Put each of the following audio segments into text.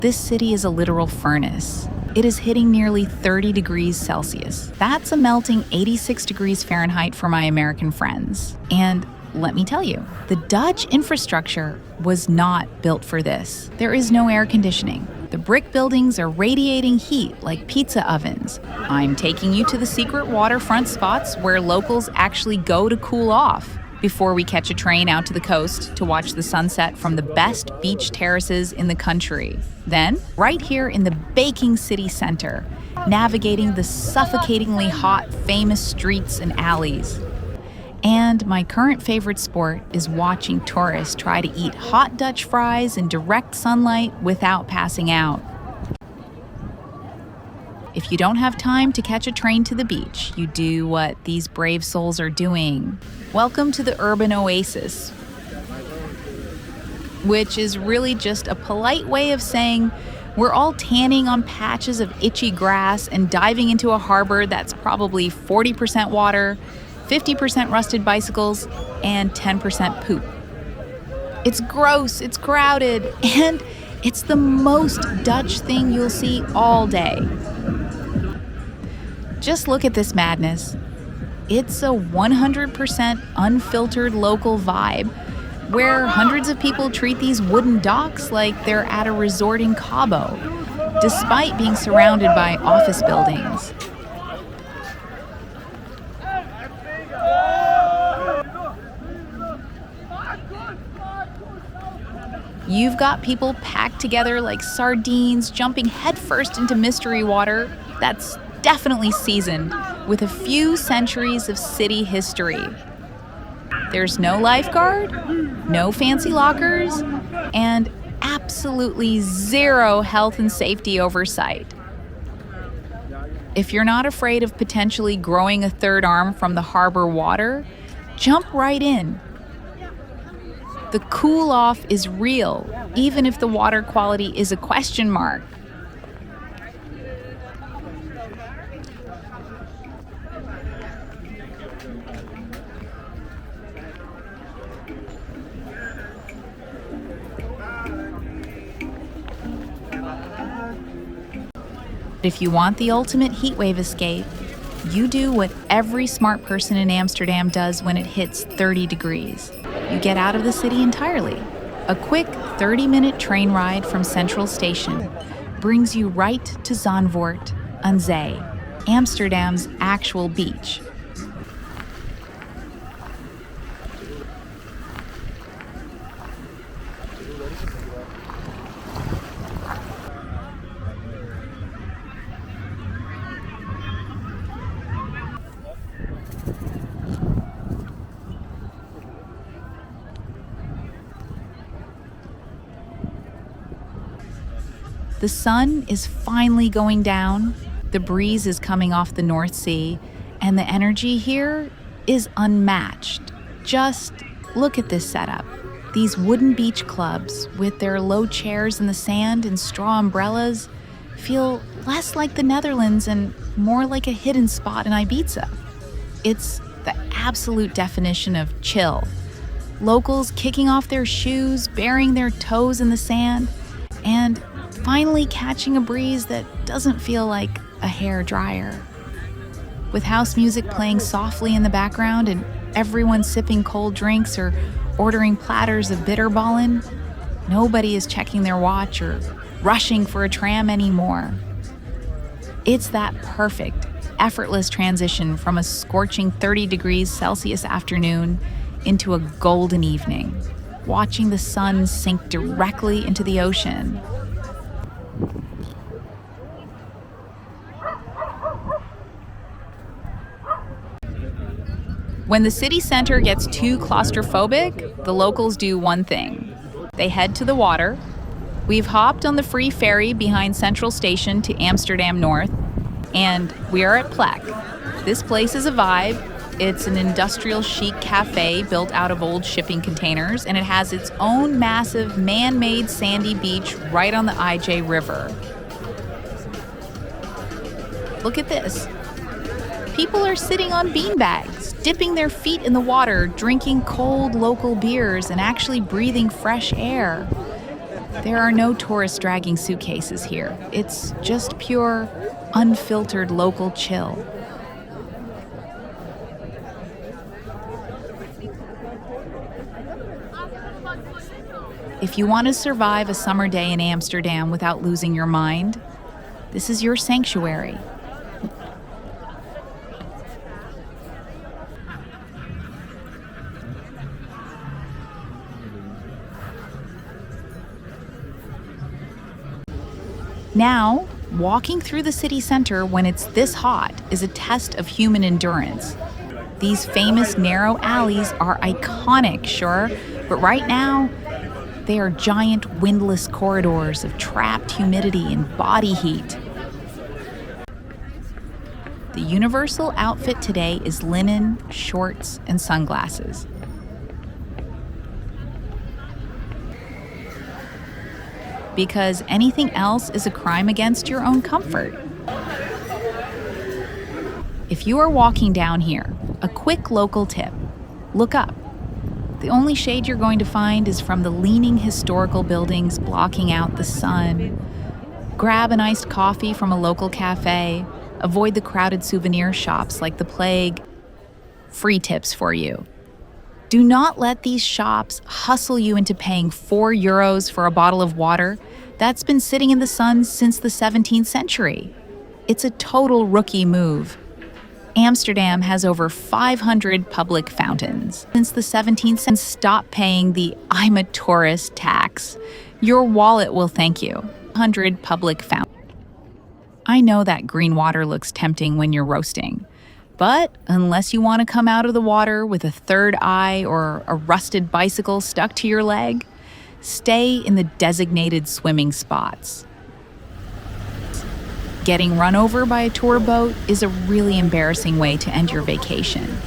This city is a literal furnace. It is hitting nearly 30 degrees Celsius. That's a melting 86 degrees Fahrenheit for my American friends. And let me tell you, the Dutch infrastructure was not built for this. There is no air conditioning. The brick buildings are radiating heat like pizza ovens. I'm taking you to the secret waterfront spots where locals actually go to cool off before we catch a train out to the coast to watch the sunset from the best beach terraces in the country. Then, right here in the baking city center, navigating the suffocatingly hot, famous streets and alleys. And my current favorite sport is watching tourists try to eat hot Dutch fries in direct sunlight without passing out. If you don't have time to catch a train to the beach, you do what these brave souls are doing. Welcome to the urban oasis, which is really just a polite way of saying we're all tanning on patches of itchy grass and diving into a harbor that's probably 40% water, 50% rusted bicycles, and 10% poop. It's gross, it's crowded, and it's the most Dutch thing you'll see all day. Just look at this madness. It's a 100% unfiltered local vibe where hundreds of people treat these wooden docks like they're at a resort in Cabo, despite being surrounded by office buildings. You've got people packed together like sardines, jumping headfirst into mystery water that's definitely seasoned with a few centuries of city history. There's no lifeguard, no fancy lockers, and absolutely zero health and safety oversight. If you're not afraid of potentially growing a third arm from the harbor water, jump right in. The cool off is real, even if the water quality is a question mark. If you want the ultimate heatwave escape, you do what every smart person in Amsterdam does when it hits 30 degrees. You get out of the city entirely. A quick 30-minute train ride from Central Station brings you right to Zandvoort aan Zee, Amsterdam's actual beach. The sun is finally going down, the breeze is coming off the North Sea, and the energy here is unmatched. Just look at this setup. These wooden beach clubs with their low chairs in the sand and straw umbrellas feel less like the Netherlands and more like a hidden spot in Ibiza. It's the absolute definition of chill. Locals kicking off their shoes, burying their toes in the sand, and finally catching a breeze that doesn't feel like a hair dryer. With house music playing softly in the background and everyone sipping cold drinks or ordering platters of bitterballen, nobody is checking their watch or rushing for a tram anymore. It's that perfect, effortless transition from a scorching 30 degrees Celsius afternoon into a golden evening, watching the sun sink directly into the ocean. When the city center gets too claustrophobic, the locals do one thing. They head to the water. We've hopped on the free ferry behind Central Station to Amsterdam North, and we are at Pllek. This place is a vibe. It's an industrial chic cafe built out of old shipping containers, and it has its own massive man-made sandy beach right on the IJ River. Look at this. People are sitting on beanbags, dipping their feet in the water, drinking cold local beers, and actually breathing fresh air. There are no tourists dragging suitcases here. It's just pure, unfiltered local chill. If you want to survive a summer day in Amsterdam without losing your mind, this is your sanctuary. Now, walking through the city center when it's this hot is a test of human endurance. These famous narrow alleys are iconic, sure, but right now, they are giant windless corridors of trapped humidity and body heat. The universal outfit today is linen, shorts, and sunglasses. Because anything else is a crime against your own comfort. If you are walking down here, a quick local tip: look up. The only shade you're going to find is from the leaning historical buildings blocking out the sun. Grab an iced coffee from a local cafe. Avoid the crowded souvenir shops like the Pllek. Free tips for you. Do not let these shops hustle you into paying €4 for a bottle of water that's been sitting in the sun since the 17th century. It's a total rookie move. Amsterdam has over 500 public fountains. Since the 17th century, stop paying the "I'm a tourist" tax. Your wallet will thank you. 100 public fountains. I know that green water looks tempting when you're roasting. But unless you want to come out of the water with a third eye or a rusted bicycle stuck to your leg, stay in the designated swimming spots. Getting run over by a tour boat is a really embarrassing way to end your vacation.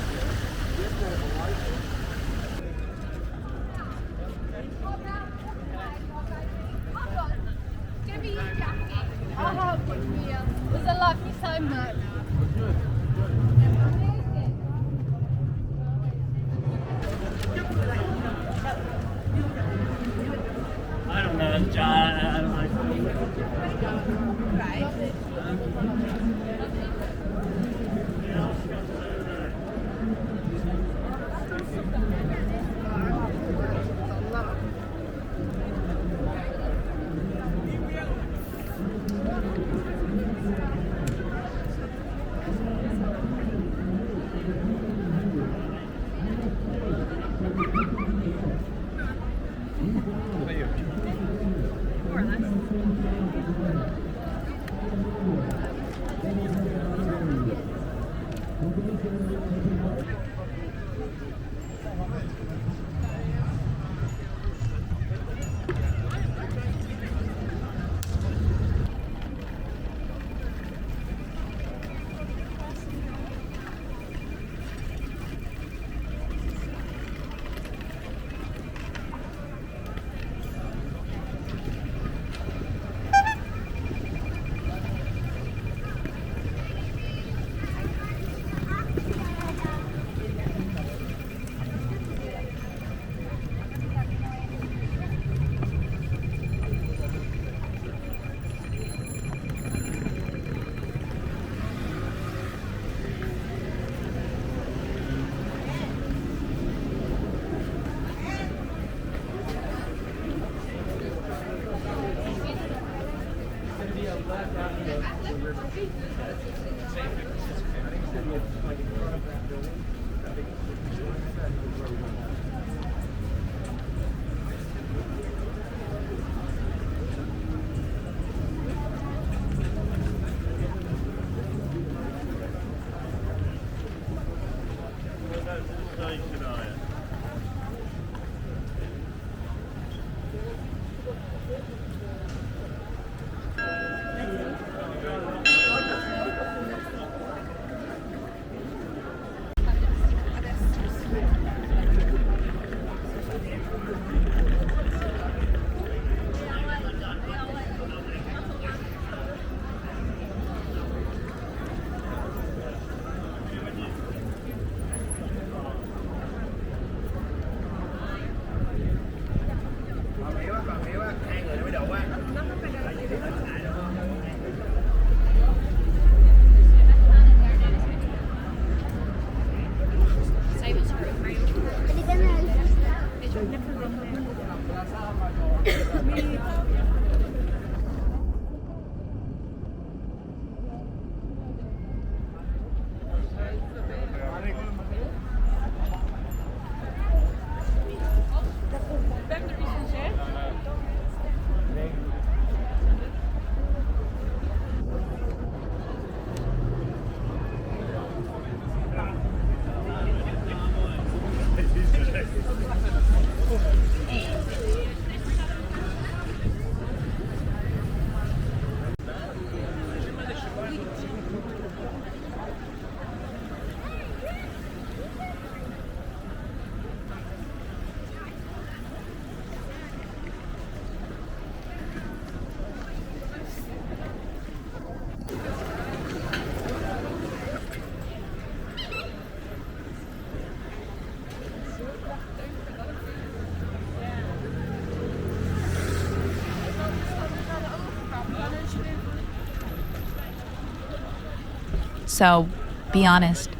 So, be honest.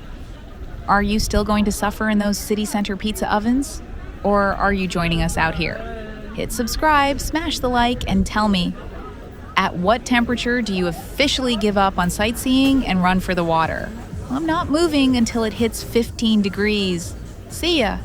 Are you still going to suffer in those city center pizza ovens? Or are you joining us out here? Hit subscribe, smash the like, and tell me, at what temperature do you officially give up on sightseeing and run for the water? I'm not moving until it hits 15 degrees. See ya!